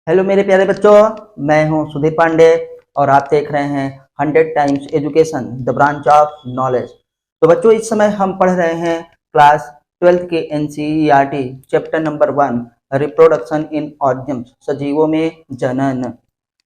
Hello मेरे प्यारे बच्चों, मैं हूं सुधीर पांडे और आप देख रहे हैं 100 times education the branch of knowledge. तो बच्चों, इस समय हम पढ़ रहे हैं क्लास 12th के NCERT chapter number 1 reproduction in organs, सजीवों में जनन।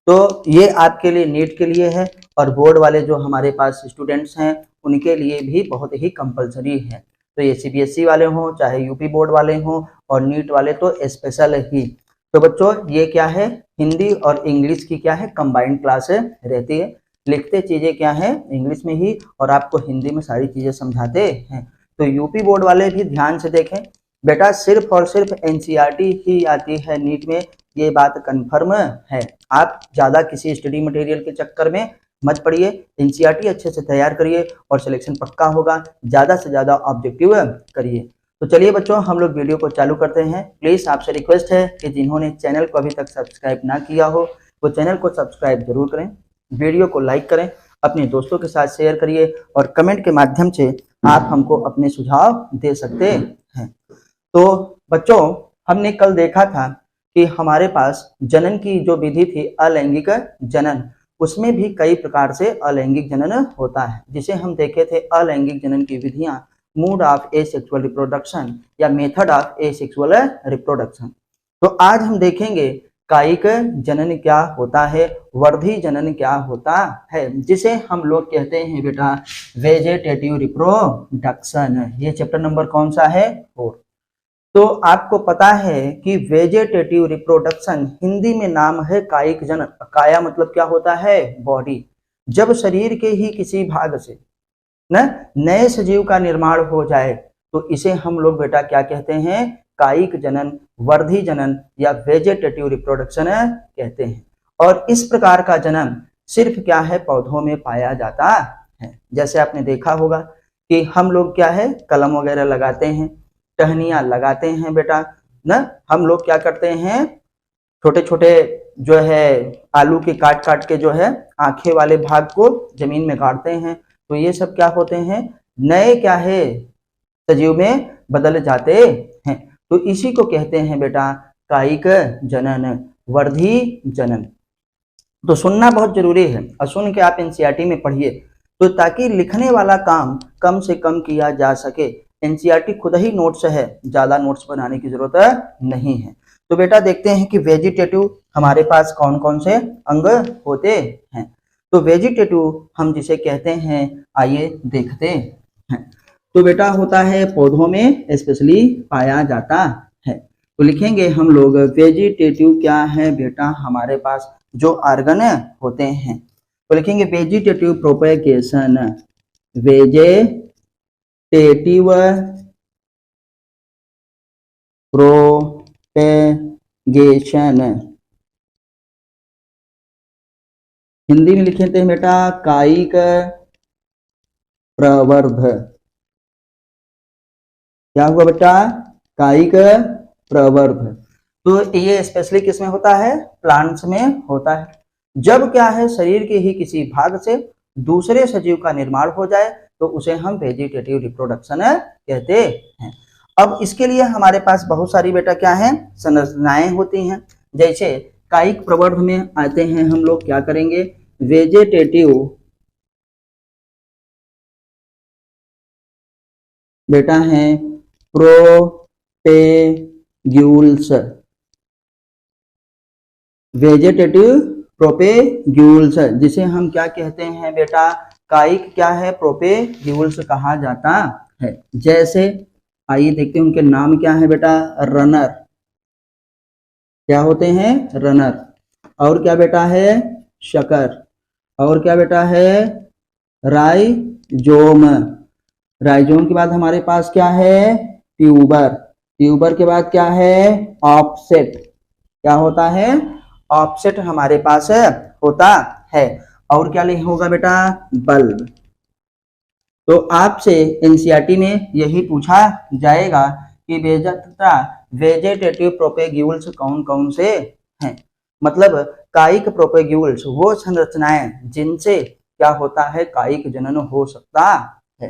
तो ये आपके लिए नीट के लिए है और बोर्ड वाले जो हमारे पास स्टूडेंट्स हैं उनके लिए भी बहुत ही कंपलसरी है। तो ये सीबीएसई वाले हों चाहे यूपी बोर्ड वाले हों और नीट वाले तो स्पेशल ही। तो बच्चों, ये क्या है, हिंदी और इंग्लिश की क्या है कंबाइंड क्लास रहती है। लिखते चीजें क्या है इंग्लिश में ही और आपको हिंदी में सारी चीजें समझाते हैं। तो यूपी बोर्ड वाले भी ध्यान से देखें बेटा, सिर्फ और सिर्फ एनसीईआरटी ही आती है नीट में, ये बात कंफर्म है। आप ज्यादा किसी स्टडी मटेरियल के चक्कर में मत पड़िए, एनसीईआरटी अच्छे से तैयार करिए और सिलेक्शन पक्का होगा। ज्यादा से ज्यादा ऑब्जेक्टिव करिए। तो चलिए बच्चों, हम लोग वीडियो को चालू करते हैं। प्लीज आपसे रिक्वेस्ट है कि जिन्होंने चैनल को अभी तक सब्सक्राइब ना किया हो वो चैनल को सब्सक्राइब जरूर करें, वीडियो को लाइक करें, अपने दोस्तों के साथ शेयर करिए और कमेंट के माध्यम से आप हमको अपने सुझाव दे सकते हैं। तो बच्चों, हमने कल देखा था कि हमारे पास जनन की जो विधि थी अलैंगिक जनन, उसमें भी कई प्रकार से अलैंगिक जनन होता है, जिसे हम देखे थे अलैंगिक जनन की विधियां मोड ऑफ एसेक्सुअल रिप्रोडक्शन या मेथड ऑफ एसेक्सुअल रिप्रोडक्शन। तो आज हम देखेंगे कायिक जनन क्या होता है, वर्धी जनन क्या होता है, जिसे हम लोग कहते हैं बेटा वेजेटेटिव रिप्रोडक्शन। ये चैप्टर नंबर कौन सा है? 4। तो आपको पता है कि वेजेटेटिव रिप्रोडक्शन हिंदी में नाम है कायिक जनन। काया मतलब क्या होता है? बॉडी। जब शरीर के ही किसी भाग से न नए सजीव का निर्माण हो जाए तो इसे हम लोग बेटा क्या कहते हैं? कायिक जनन, वर्धी जनन या वेजेटेटिव रिप्रोडक्शन कहते हैं। और इस प्रकार का जनन सिर्फ क्या है पौधों में पाया जाता है। जैसे आपने देखा होगा कि हम लोग क्या है कलम वगैरह लगाते हैं, टहनियां लगाते हैं बेटा न, हम लोग क्या करते हैं छोटे छोटे जो है आलू के काट काट के जो है आंखें वाले भाग को जमीन में गाड़ते हैं। तो ये सब क्या होते हैं? नए क्या है सजीव में बदल जाते हैं। तो इसी को कहते हैं बेटा कायिक जनन, वर्धी जनन। तो सुनना बहुत जरूरी है और सुन के आप एनसीईआरटी में पढ़िए तो ताकि लिखने वाला काम कम से कम किया जा सके। एनसीईआरटी खुद ही नोट्स है, ज्यादा नोट्स बनाने की जरूरत नहीं है। तो बेटा देखते हैं कि वेजिटेटिव हमारे पास कौन कौन से अंग होते हैं। तो वेजिटेटिव हम जिसे कहते हैं आइए देखते हैं। तो बेटा होता है पौधों में स्पेशली पाया जाता है। तो लिखेंगे हम लोग वेजिटेटिव क्या है बेटा, हमारे पास जो ऑर्गन होते हैं। तो लिखेंगे vegetative propagation, vegetative propagation. Hindi में लिखते हैं बेटा कायिक प्रवर्ध। क्या हुआ बेटा? कायिक प्रवर्ध। तो ये स्पेशली किस में होता है? प्लांट्स में होता है। जब क्या है शरीर के ही किसी भाग से दूसरे सजीव का निर्माण हो जाए तो उसे हम वेजिटेटिव रिप्रोडक्शन कहते हैं। अब इसके लिए हमारे पास बहुत सारी बेटा क्या है संरचनाएं होती हैं। जैसे कायिक प्रवर्ध में आते हैं हम लोग क्या करेंगे, वेजिटेटिव बेटा है प्रोपेग्यूल्स, वेजिटेटिव प्रोपेग्यूल्स जिसे हम क्या कहते हैं बेटा कायिक क्या है प्रोपेग्यूल्स कहा जाता है। जैसे आइए देखते हैं उनके नाम क्या है बेटा, रनर। क्या होते हैं? रनर। और क्या बेटा है? शकर। और क्या बेटा है? राइजोम। राइजोम के बाद हमारे पास क्या है? ट्यूबर। ट्यूबर के बाद क्या है? ऑफसेट। क्या होता है? ऑफसेट हमारे पास होता है। और क्या होगा बेटा? बल्ब। तो आपसे एनसीईआरटी में यही पूछा जाएगा कि वेजिटेटिव प्रोपेग्यूल्स कौन कौन से हैं। मतलब कायिक प्रोपेग्यूल्स वो संरचनाएं जिनसे क्या होता है कायिक जनन हो सकता है।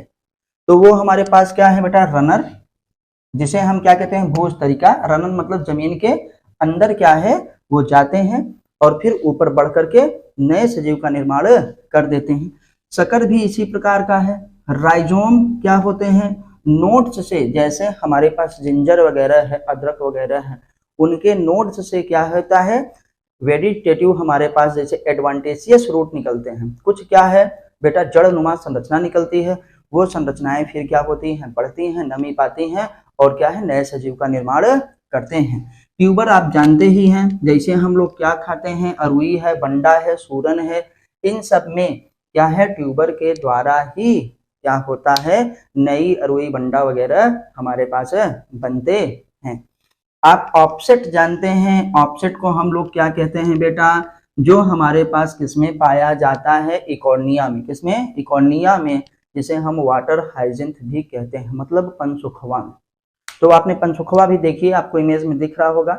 तो वो हमारे पास क्या है बेटा? रनर, जिसे हम क्या कहते हैं भोज तरीका। रनर मतलब जमीन के अंदर क्या है वो जाते हैं और फिर ऊपर बढ़ करके नए सजीव का निर्माण कर देते हैं। शकर भी इसी प्रकार का है। राइजोम क्या होते हैं, नोड्स से, जैसे हमारे पास जिंजर वगैरह है, अदरक वगैरह है, उनके नोड्स से क्या होता है, वेजिटेटिव हमारे पास जैसे एडवांटेजियस रूट निकलते हैं। कुछ क्या है बेटा, जड़नुमा संरचना निकलती है, वो संरचनाएं फिर क्या होती हैं, बढ़ती हैं, नमी पाती हैं और क्या है, नए सजीव का निर्माण करते हैं। ट्यूबर आप जानते ही हैं, जैसे हम लोग क्या खाते हैं, अरुई है, बंडा है, सूरन है, इन सब में क्या है, ट्यूबर के द्वारा ही क्या होता है, नई अरुई बंडा वगैरह हमारे पास बनते हैं। आप ऑफसेट जानते हैं, ऑफसेट को हम लोग क्या कहते हैं बेटा, जो हमारे पास किसमें पाया जाता है, इकोर्निया में। किसमें, इकोर्निया में, जिसे हम वाटर हाइजिंथ भी कहते हैं, मतलब पनसुखवा में। तो आपने पनसुखवा भी देखिए, आपको इमेज में दिख रहा होगा।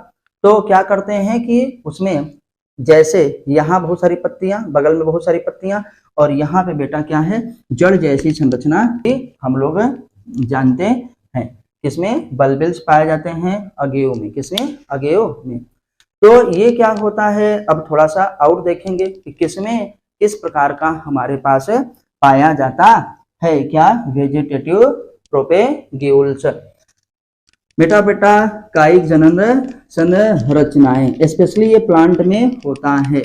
तो क्या करते हैं कि उसमें जैसे यहाँ बहुत सारी पत्तियां, बगल में बहुत सारी पत्तियां, और यहाँ पे बेटा क्या है, जड़ जैसी संरचना हम लोग जानते हैं। किसमें, बल्बिल्स पाए जाते हैं, अगेयो में। किसमें, अगेयो में। तो ये क्या होता है, अब थोड़ा सा और देखेंगे कि किसमें किस प्रकार का हमारे पास पाया जाता है, क्या, वेजिटेटिव प्रोपेग्यूल्स। बेटा कायिक जनन संरचनाएं स्पेशली ये प्लांट में होता है,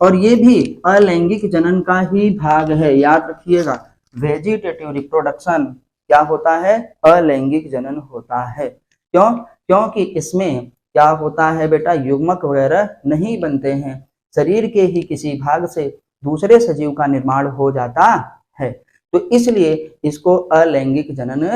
और ये भी अलैंगिक जनन का ही भाग है, याद रखिएगा। वेजिटेटिव रिप्रोडक्शन क्या होता है, अलैंगिक जनन होता है। क्यों, क्योंकि इसमें क्या होता है बेटा, युग्मक वगैरह नहीं बनते हैं, शरीर के ही किसी भाग से दूसरे सजीव का निर्माण हो जाता है। तो इसलिए इसको अलैंगिक जनन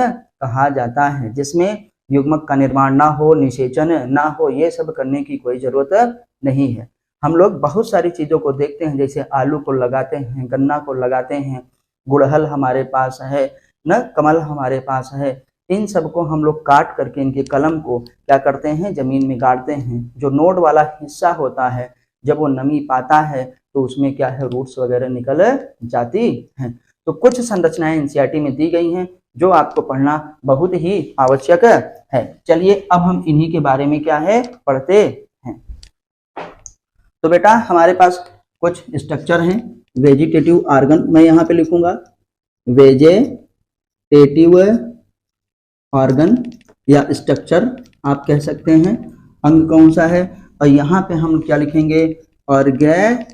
कहा जाता है, जिसमें युग्मक का निर्माण ना हो, निषेचन ना हो, ये सब करने की कोई जरूरत नहीं है। हम लोग बहुत सारी चीजों को देखते हैं, जैसे आलू को लगाते हैं, गन्ना को लगाते हैं, गुड़हल हमारे पास है न, कमल हमारे पास है, इन सबको हम लोग काट करके इनके कलम को क्या करते हैं, जमीन में गाड़ते हैं। जो नोड वाला हिस्सा होता है, जब वो नमी पाता है तो उसमें क्या है, रूट्स वगैरह निकल जाती हैं। तो कुछ संरचनाएं एनसीईआरटी में दी गई हैं जो आपको पढ़ना बहुत ही आवश्यक है। चलिए अब हम इन्हीं के बारे में क्या है, पढ़ते हैं। तो बेटा हमारे पास कुछ स्ट्रक्चर हैं। वेजिटेटिव ऑर्गन मैं यहाँ पे लिखूंगा, वेजिटेटिव ऑर्गन या स्ट्रक्चर आप कह सकते हैं। अंग कौन सा है, और यहाँ पे हम क्या लिखेंगे, ऑर्गेनिजम्स,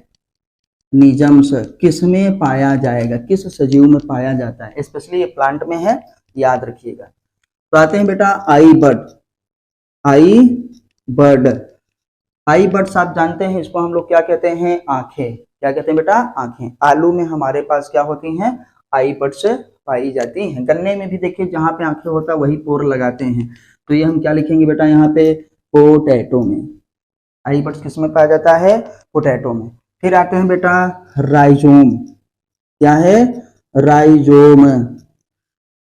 किस में पाया जाएगा, किस सजीव में पाया जाता है, स्पेशली ये प्लांट में है, याद रखिएगा। तो आते हैं बेटा आई बर्ड। आई बर्ड्स आप जानते हैं, इसको हम लोग क्या कहते हैं, आंखें। क्या कहते हैं बेटा, आंखें। आलू में हमारे पास क्या होती हैं, आई बर्ड्स पाई जाती हैं। गन्ने में भी देखिए जहां पे आंखें होता है वही पोर लगाते हैं। तो ये हम क्या लिखेंगे बेटा, यहाँ पे पोटैटो में। आई बर्ड्स किस में पाया जाता है, पोटैटो में। फिर आते हैं बेटा राइजोम। क्या है, राइजोम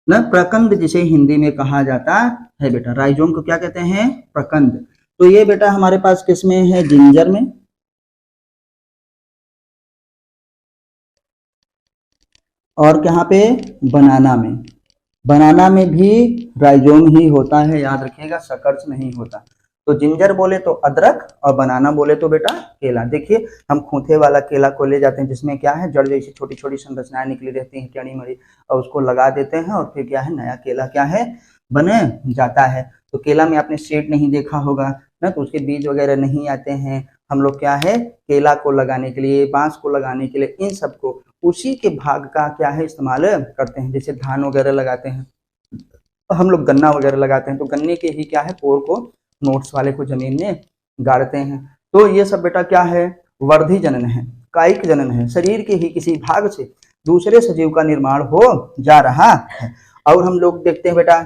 न, प्रकंद जिसे हिंदी में कहा जाता है बेटा। राइजोम को क्या कहते हैं, प्रकंद। तो ये बेटा हमारे पास किस में है, जिंजर में, और कहाँ पे, बनाना में। बनाना में भी राइजोम ही होता है, याद रखिएगा, शकर्स नहीं होता। तो जिंजर बोले तो अदरक, और बनाना बोले तो बेटा केला। देखिए हम खूंथे वाला केला को ले जाते हैं, जिसमें क्या है, जड़ जैसी छोटी छोटी संरचनाएं निकली रहती हैं, टेढ़ी मेढ़ी, और उसको लगा देते हैं, और फिर क्या है, नया केला क्या है, बन जाता है। तो केला में आपने सीड नहीं देखा होगा ना, तो उसके बीज वगैरह नहीं आते हैं। हम लोग क्या है, केला को लगाने के लिए, बांस को लगाने के लिए, इन सबको उसी के भाग का क्या है, इस्तेमाल करते हैं। जैसे धान वगैरह लगाते हैं, हम लोग गन्ना वगैरह लगाते हैं, तो गन्ने के ही क्या है, पोर को, नोट्स वाले को जमीन में गाड़ते हैं। तो ये सब बेटा क्या है, वर्धी जनन है, कायिक जनन है, शरीर के ही किसी भाग से दूसरे सजीव का निर्माण हो जा रहा है। और हम लोग देखते हैं बेटा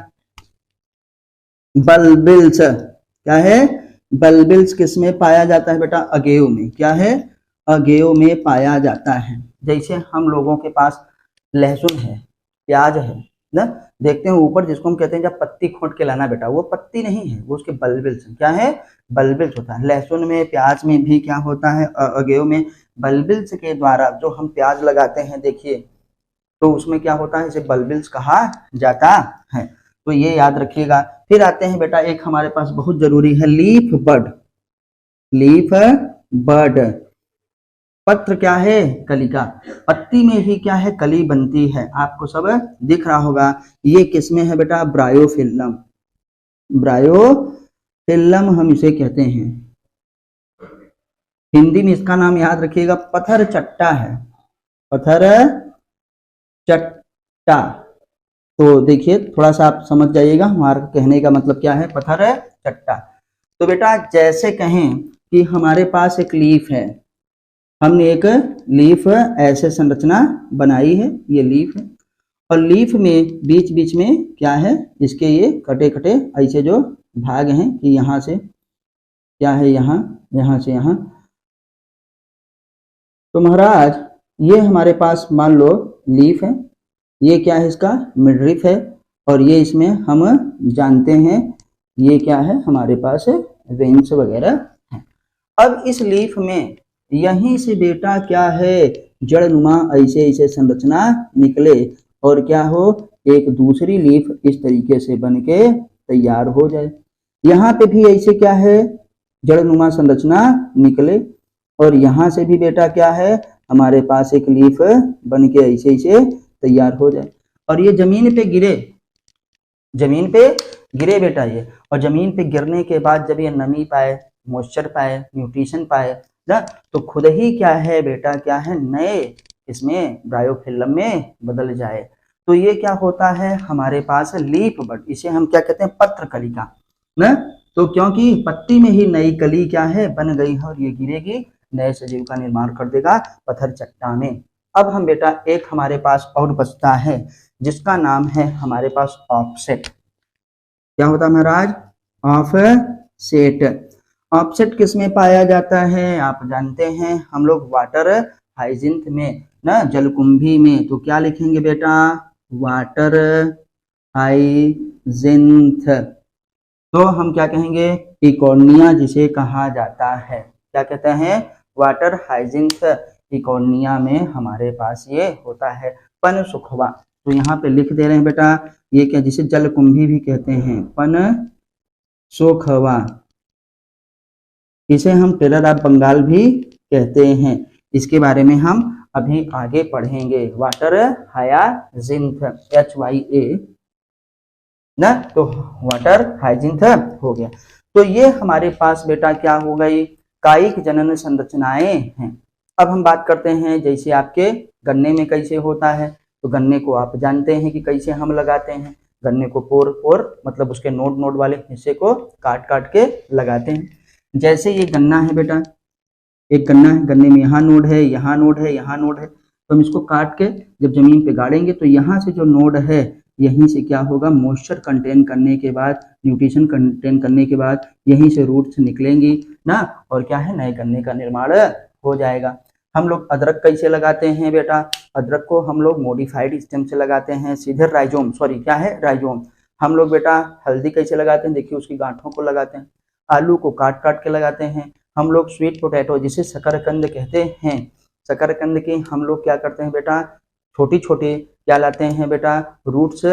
बल्बिल्स। क्या है, बल्बिल्स किस में पाया जाता है बेटा, अगेयो में। क्या है, अगेयो में पाया जाता है। जैसे हम लोगों के पास लहसुन है, प्याज है ना, देखते हैं ऊपर जिसको हम कहते हैं जब पत्ती खोट के लाना बेटा, वो पत्ती नहीं है, वो उसके बल्बिल्स। क्या है, बल्बिल्स होता है। लहसुन में, प्याज में भी क्या होता है, अगेयो में बल्बिल्स के द्वारा जो हम प्याज लगाते हैं, देखिए तो उसमें क्या होता है, इसे बल्बिल्स कहा जाता है। तो ये याद रखिएगा। फिर आते हैं बेटा, एक हमारे पास बहुत जरूरी है, लीफ बड। लीफ बड। पत्र क्या है? कलिका। पत्ती में भी क्या है? कली बनती है। आपको सब दिख रहा होगा। ये किसमें है बेटा? ब्रायोफिल्लम। ब्रायोफिल्लम हम इसे कहते हैं। हिंदी में इसका नाम याद रखिएगा, पत्थर चट्टा है। पत्थर चट्टा। तो देखिए थोड़ा सा आप समझ जाइएगा हमारा कहने का मतलब क्या है, पत्थर चट्टा। तो बेटा जैसे कहें कि हमारे पास एक लीफ है, हमने एक लीफ ऐसे संरचना बनाई है, ये लीफ है, और लीफ में बीच बीच में क्या है, इसके ये कटे कटे ऐसे जो भाग हैं कि यहाँ से क्या है, यहाँ, यहाँ से यहाँ। तो महाराज ये हमारे पास मान लो लीफ है, ये क्या है, इसका मिडरिफ है, और ये इसमें हम जानते हैं ये क्या है, हमारे पास वेन्स वगैरह है। अब इस लीफ में यहीं से बेटा क्या है, जड़नुमा ऐसे ऐसे संरचना निकले और क्या हो, एक दूसरी लीफ इस तरीके से बन के तैयार हो जाए। यहाँ पे भी ऐसे क्या है, जड़नुमा संरचना निकले, और यहाँ से भी बेटा क्या है, हमारे पास एक लीफ बन के ऐसे ऐसे तैयार हो जाए। और ये जमीन पे गिरे, जमीन पे गिरे बेटा ये, और जमीन पे गिरने के बाद जब ये नमी पाए, मॉइस्चर पाए, न्यूट्रिशन पाए ना, तो खुद ही क्या है बेटा, क्या है, नए इसमें ब्रायोफिल्लम में बदल जाए। तो ये क्या होता है हमारे पास लीफ बड, इसे हम क्या कहते हैं, पत्र कलिका ना। तो क्योंकि पत्ती में ही नई कली क्या है, बन गई है, और ये गिरेगी, नए सजीव का निर्माण कर देगा पत्थर चट्टा में। अब हम बेटा एक हमारे पास और बचता है जिसका नाम है हमारे पास ऑफसेट। क्या होता है महाराज? ऑफसेट। ऑफसेट किस में पाया जाता है? आप जानते हैं हम लोग वाटर हाइजिंथ में ना, जलकुंभी में। तो क्या लिखेंगे बेटा? वाटर हाइजिंथ। तो हम क्या कहेंगे? इकोर्निया जिसे कहा जाता है। क्या कहते हैं? वाटर हाइजिंथ इकोर्निया में हमारे पास ये होता है। पन सुखवा, तो यहाँ पे लिख दे रहे हैं बेटा, ये क्या, जिसे जलकुंभी भी कहते हैं, पन सुखवा। इसे हम टेलर ऑफ बंगाल भी कहते हैं। इसके बारे में हम अभी आगे पढ़ेंगे। वाटर हायाजिंथ, HYA ना, तो वाटर हाइजिंथ हो गया। तो ये हमारे पास बेटा क्या हो गई, कायिक जनन संरचनाएं हैं। अब हम बात करते हैं जैसे आपके गन्ने में कैसे होता है। तो गन्ने को आप जानते हैं कि कैसे हम लगाते हैं। गन्ने को पोर पोर मतलब उसके नोड नोड वाले हिस्से को काट काट के लगाते हैं। जैसे ये गन्ना है बेटा, एक गन्ना है, गन्ने में यहाँ नोड है, यहाँ नोड है, यहाँ नोड है। तो हम इसको काट के जब जमीन पे गाड़ेंगे तो यहाँ से जो नोड है, यहीं से क्या होगा, मॉइस्चर कंटेन करने के बाद, न्यूट्रिशन कंटेन करने के बाद यहीं से रूट्स निकलेंगी ना, और क्या है, नए गन्ने का निर्माण हो जाएगा। हम लोग अदरक कैसे लगाते हैं बेटा? अदरक को हम लोग मॉडिफाइड स्टेम से लगाते हैं, सीधे राइजोम, सॉरी क्या है, राइजोम। हम लोग बेटा हल्दी कैसे लगाते हैं? देखिए उसकी गांठों को लगाते हैं। आलू को काट काट के लगाते हैं। हम लोग स्वीट पोटैटो जिसे शकरकंद कहते हैं, शकरकंद के हम लोग क्या करते हैं बेटा, छोटी छोटी क्या लाते हैं बेटा, रूट्स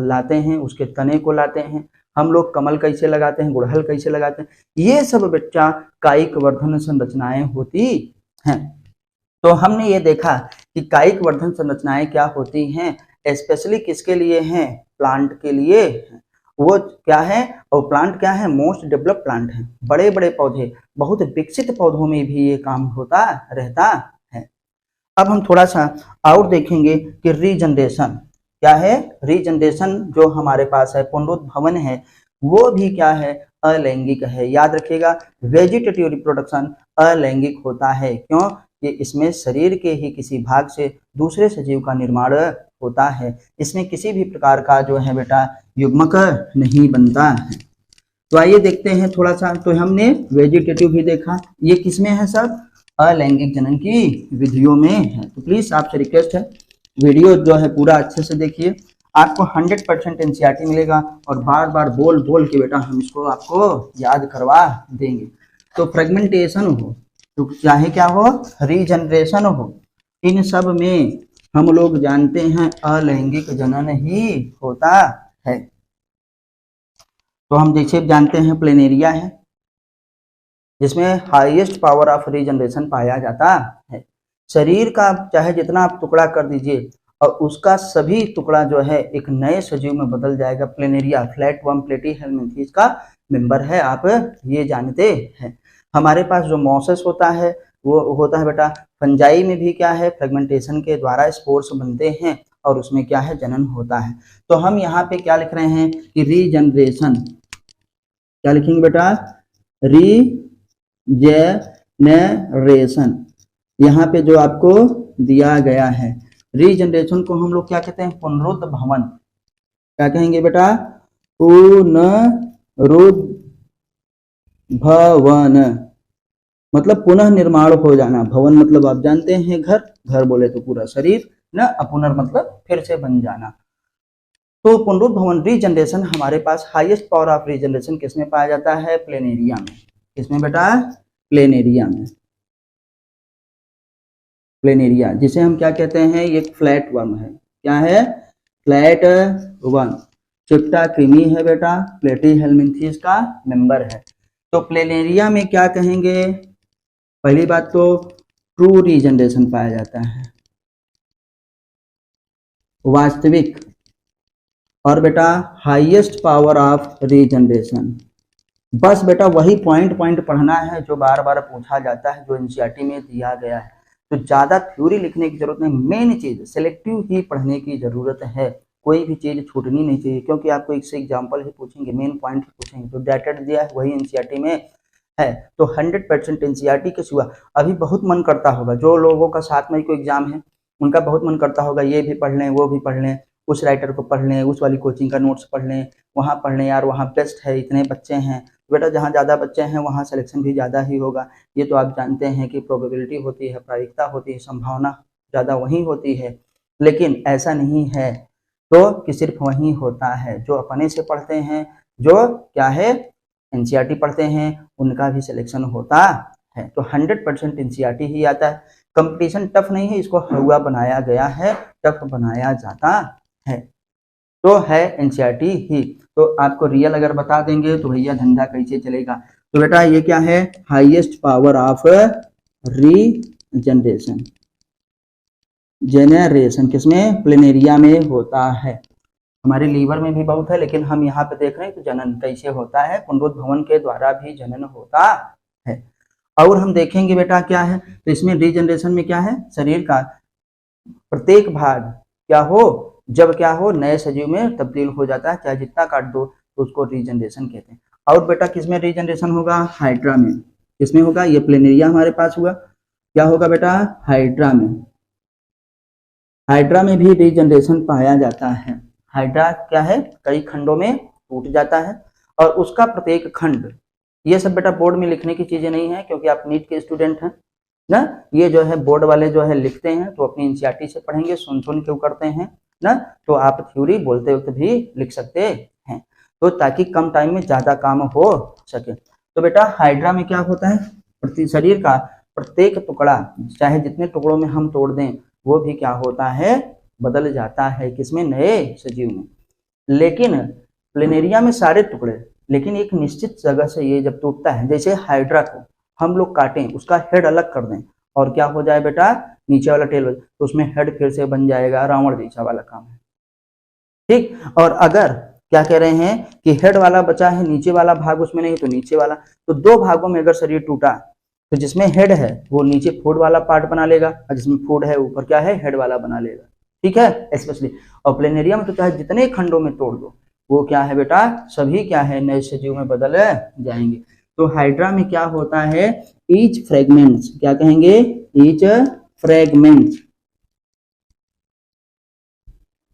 लाते हैं, उसके तने को लाते हैं। हम लोग कमल कैसे लगाते हैं, गुड़हल कैसे लगाते हैं, ये सब बच्चा कायिक वर्धन संरचनाएं होती हैं। तो हमने ये देखा कि कायिक वर्धन संरचनाएं क्या होती हैं, स्पेशली किसके लिए हैं, प्लांट के लिए। वो क्या है, और प्लांट क्या है, मोस्ट डेवलप्ड प्लांट है। बड़े बड़े पौधे, बहुत विकसित पौधों में भी ये काम होता रहता है। अब हम थोड़ा सा और देखेंगे कि रीजनरेशन क्या है। रीजनरेशन जो हमारे पास है, पुनरुद्भवन है, वो भी क्या है, अलैंगिक है। याद रखिएगा, वेजिटेटिव रिप्रोडक्शन अलैंगिक होता है। क्यों? कि इसमें शरीर के ही किसी भाग से दूसरे सजीव का निर्माण होता है। इसमें किसी भी प्रकार का जो है बेटा युग्मक नहीं बनता है। तो आइए देखते हैं थोड़ा सा। तो हमने वेजिटेटिव भी देखा, ये किसमें है सब, अलैंगिक जनन की विधियों में है। तो प्लीज आपसे रिक्वेस्ट है, वीडियो जो है पूरा अच्छे से देखिए, आपको 100% एनसीईआरटी मिलेगा, और बार बार बोल बोल के बेटा हम इसको आपको याद करवा देंगे। तो फ्रेगमेंटेशन हो, तो चाहे क्या हो, रीजनरेशन हो, इन सब में हम लोग जानते हैं अलैंगिक जनन ही होता है। तो हम जैसे जानते हैं प्लेनेरिया है, जिसमें हाईएस्ट पावर ऑफ रीजनरेशन पाया जाता है। शरीर का चाहे जितना आप टुकड़ा कर दीजिए और उसका सभी टुकड़ा जो है एक नए सजीव में बदल जाएगा। प्लेनेरिया फ्लैट वर्म प्लेटीहेलमिन्थेस का मेंबर है, आप ये जानते हैं। हमारे पास जो मॉसेस होता है वो होता है बेटा फंजाई में भी क्या है, फ्रेगमेंटेशन के द्वारा स्पोर्स बनते हैं और उसमें क्या है, जनन होता है। तो हम यहाँ पे क्या लिख रहे हैं कि रीजनरेशन, क्या लिखेंगे बेटा, रीजेनरेशन। यहाँ पे जो आपको दिया गया है रीजनरेशन को हम लोग क्या कहते हैं, पुनरुद्भवन। क्या कहेंगे बेटा, पुनरुद्भवन मतलब पुनः निर्माण हो जाना। भवन मतलब आप जानते हैं घर, घर बोले तो पूरा शरीर ना, अपुनर मतलब फिर से बन जाना। तो पुनरुद्भवन रीजनरेशन हमारे पास हाईएस्ट पावर ऑफ रीजनरेशन किसमें पाया जाता है, प्लेनेरिया में। किसमें बेटा, प्लेनेरिया में। प्लेनेरिया जिसे हम क्या कहते हैं, ये फ्लैट वर्म है। क्या है, फ्लैट वर्म। चिप्टा क्रीमी है बेटा, प्लेटीहेलमिन्थेस का मेंबर है। तो प्लेनेरिया में क्या कहेंगे, पहली बात तो ट्रू रीजनरेशन पाया जाता है, वास्तविक, और बेटा हाईएस्ट पावर ऑफ रीजनरेशन। बस बेटा वही पॉइंट पढ़ना है जो बार बार पूछा जाता है, जो एनसीईआरटी में दिया गया है। तो ज्यादा थ्योरी लिखने की जरूरत नहीं, मेन चीज सिलेक्टिव ही पढ़ने की जरूरत है। कोई भी चीज छूटनी नहीं चाहिए, क्योंकि आपको एक से एग्जाम्पल ही पूछेंगे, मेन पॉइंट ही पूछेंगे। तो डाटा दिया है वही एनसीईआरटी में है। तो 100% एनसीईआरटी के सिवा अभी बहुत मन करता होगा, जो लोगों का साथ में कोई एग्जाम है उनका बहुत मन करता होगा ये भी पढ़ लें, वो भी पढ़ लें, उस राइटर को पढ़ लें, उस वाली कोचिंग का नोट्स पढ़ लें, वहाँ पढ़ लें, यार वहाँ बेस्ट है, इतने बच्चे हैं। बेटा जहाँ ज़्यादा बच्चे हैं वहाँ सिलेक्शन भी ज़्यादा ही होगा। ये तो आप जानते हैं कि प्रोबेबिलिटी होती है, प्रायिकता होती है, संभावना ज़्यादा वहीं होती है। लेकिन ऐसा नहीं है, तो कि सिर्फ वहीं होता है। जो अपने से पढ़ते हैं, जो क्या है एनसीईआरटी पढ़ते हैं, उनका भी सिलेक्शन होता है। तो 100% एनसीईआरटी ही आता है। कंपटीशन टफ नहीं है, इसको हलवा बनाया गया है, टफ बनाया जाता है। तो है एनसीईआरटी ही। तो आपको रियल अगर बता देंगे तो भैया धंधा कैसे चलेगा। तो बेटा ये क्या है, highest power of regeneration, generation किसमें, प्लेनेरिया में होता है। हमारे लीवर में भी बहुत है, लेकिन हम यहाँ पे देख रहे हैं तो जनन कैसे होता है, पुनरुद्भवन के द्वारा भी जनन होता है। और हम देखेंगे बेटा क्या है, तो इसमें रीजनरेशन में क्या है, शरीर का प्रत्येक भाग क्या हो, जब क्या हो, नए सजीव में तब्दील हो जाता है, चाहे जितना काट दो, तो उसको रीजनरेशन कहते हैं। और बेटा किसमें रीजनरेशन होगा, हाइड्रा में। किसमें होगा, ये प्लेनेरिया हमारे पास हुआ, क्या होगा बेटा, हाइड्रा में। हाइड्रा में भी रीजनरेशन पाया जाता है। हाइड्रा क्या है, कई खंडों में टूट जाता है, और उसका प्रत्येक खंड, ये सब बेटा बोर्ड में लिखने की चीजें नहीं है, क्योंकि आप नीट के स्टूडेंट हैं ना। ये जो है बोर्ड वाले जो है लिखते हैं, तो अपनी एनसीईआरटी से पढ़ेंगे, सुन क्यों करते हैं ना, तो आप थ्योरी बोलते वक्त भी लिख सकते हैं, तो ताकि कम टाइम में ज्यादा काम हो सके। तो बेटा हाइड्रा में क्या होता है, शरीर का प्रत्येक टुकड़ा, चाहे जितने टुकड़ों में हम तोड़ दें, वो भी क्या होता है, बदल जाता है, किसमें, नए सजीव में। लेकिन प्लेनेरिया में सारे टुकड़े, लेकिन एक निश्चित जगह से ये जब टूटता है, जैसे हाइड्रा को हम लोग काटें, उसका हेड अलग कर दें, और क्या हो जाए बेटा, नीचे वाला टेल, तो उसमें हेड फिर से बन जाएगा, रावण जैसा वाला काम है, ठीक। और अगर क्या कह रहे हैं कि हेड वाला बचा है, नीचे वाला भाग उसमें नहीं, तो नीचे वाला, तो दो भागों में अगर शरीर टूटा, तो जिसमें हेड है वो नीचे फूड वाला पार्ट बना लेगा, और जिसमें फूड है ऊपर क्या है, हेड वाला बना लेगा, ठीक है, स्पेशली। और प्लेनेरिया में तो चाहे जितने खंडों में तोड़ दो, वो क्या है बेटा, सभी क्या है, नए सजीव में बदल जाएंगे। तो हाइड्रा में क्या होता है, ईच फ्रेगमेंट्स, क्या कहेंगे, ईच फ्रेगमेंट्स,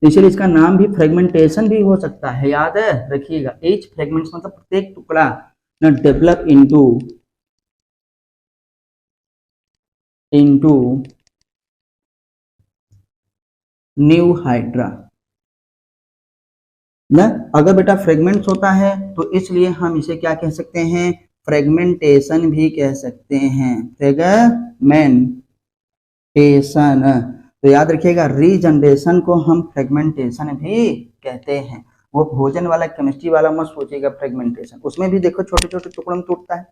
इसलिए इसका नाम भी फ्रेगमेंटेशन भी हो सकता है, याद है रखिएगा। ईच फ्रेगमेंट्स मतलब प्रत्येक टुकड़ा न डेवलप इनटू न्यू हाइड्रा ना। अगर बेटा फ्रेगमेंट्स होता है तो इसलिए हम इसे क्या कह सकते हैं, फ्रेगमेंटेशन भी कह सकते हैं, फ्रेगमेंटेशन। तो याद रखिएगा, रीजनरेशन को हम फ्रेगमेंटेशन भी कहते हैं। वो भोजन वाला केमिस्ट्री वाला मत सोचिएगा फ्रेगमेंटेशन, उसमें भी देखो छोटे छोटे टुकड़ों में टूटता है,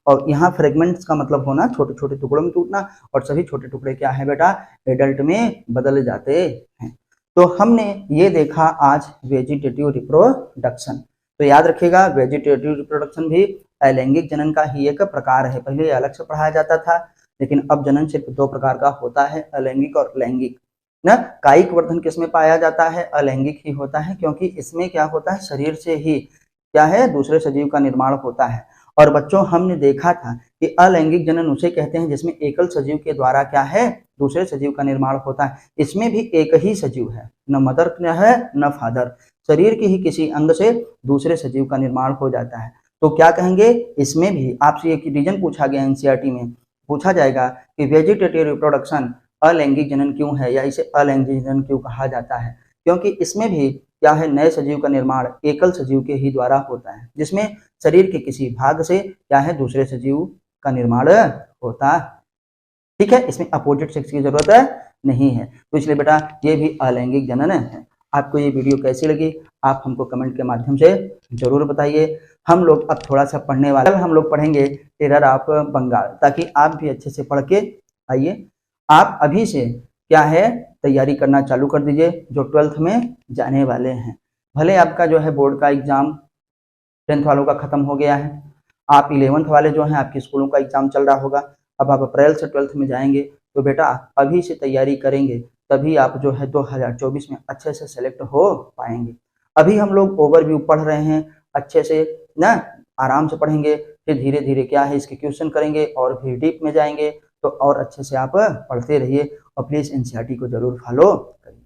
और यहाँ फ्रेगमेंट्स का मतलब होना छोटे छोटे टुकड़ों में टूटना, और सभी छोटे टुकड़े क्या है बेटा, एडल्ट में बदल जाते हैं। तो हमने ये देखा आज वेजिटेटिव रिप्रोडक्शन। तो याद रखिएगा वेजिटेटिव रिप्रोडक्शन भी अलैंगिक जनन का ही एक प्रकार है। पहले अलग से पढ़ाया जाता था, लेकिन अब जनन सिर्फ दो प्रकार का होता है, अलैंगिक और लैंगिक ना। कायिक वर्धन किसमें पाया जाता है, अलैंगिक ही होता है, क्योंकि इसमें क्या होता है, शरीर से ही क्या है, दूसरे सजीव का निर्माण होता है। और बच्चों हमने देखा था कि अलैंगिक जनन उसे कहते हैं जिसमें एकल सजीव के द्वारा क्या है, दूसरे सजीव का निर्माण होता है। इसमें भी एक ही सजीव है, न मदर है न फादर, शरीर के ही किसी अंग से दूसरे सजीव का निर्माण हो जाता है। तो क्या कहेंगे, इसमें भी आपसे एक रीजन पूछा गया एनसीईआरटी में, पूछा जाएगा कि वेजिटेटिव रिप्रोडक्शन अलैंगिक जनन क्यों है, या इसे अलैंगिक जनन क्यों कहा जाता है। क्योंकि इसमें भी क्या है, नए सजीव का निर्माण एकल सजीव के ही द्वारा होता है, जिसमें शरीर के किसी भाग से क्या है, दूसरे सजीव का निर्माण होता है। ठीक है, इसमें अपोजिट सेक्स की जरूरत नहीं है। तो इसलिए बेटा ये भी अलैंगिक जनन है। आपको ये वीडियो कैसी लगी आप हमको कमेंट के माध्यम से जरूर बताइए। हम लोग अब थोड़ा सा पढ़ने वाले, हम लोग पढ़ेंगे टेरर ऑफ बंगाल, ताकि आप भी अच्छे से पढ़ के आइए। आप अभी से क्या है, तैयारी करना चालू कर दीजिए, जो 12th में जाने वाले हैं। भले आपका जो है बोर्ड का एग्जाम 10th वालों का खत्म हो गया है, आप 11th वाले जो हैं आपके स्कूलों का एग्जाम चल रहा होगा, अब आप अप्रैल से 12th में जाएंगे। तो बेटा अभी से तैयारी करेंगे तभी आप जो है 2024 में अच्छे से सेलेक्ट हो पाएंगे। अभी हम लोग ओवरव्यू पढ़ रहे हैं अच्छे से ना, आराम से पढ़ेंगे, फिर धीरे धीरे क्या है इसके क्वेश्चन करेंगे और फिर डीप में जाएंगे। तो और अच्छे से आप पढ़ते रहिए और प्लीज़ एनसीईआरटी को जरूर फॉलो करिए।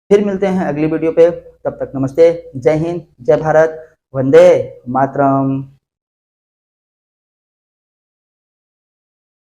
फिर मिलते हैं अगली वीडियो पे, तब तक नमस्ते, जय हिंद, जय भारत, वंदे मातरम।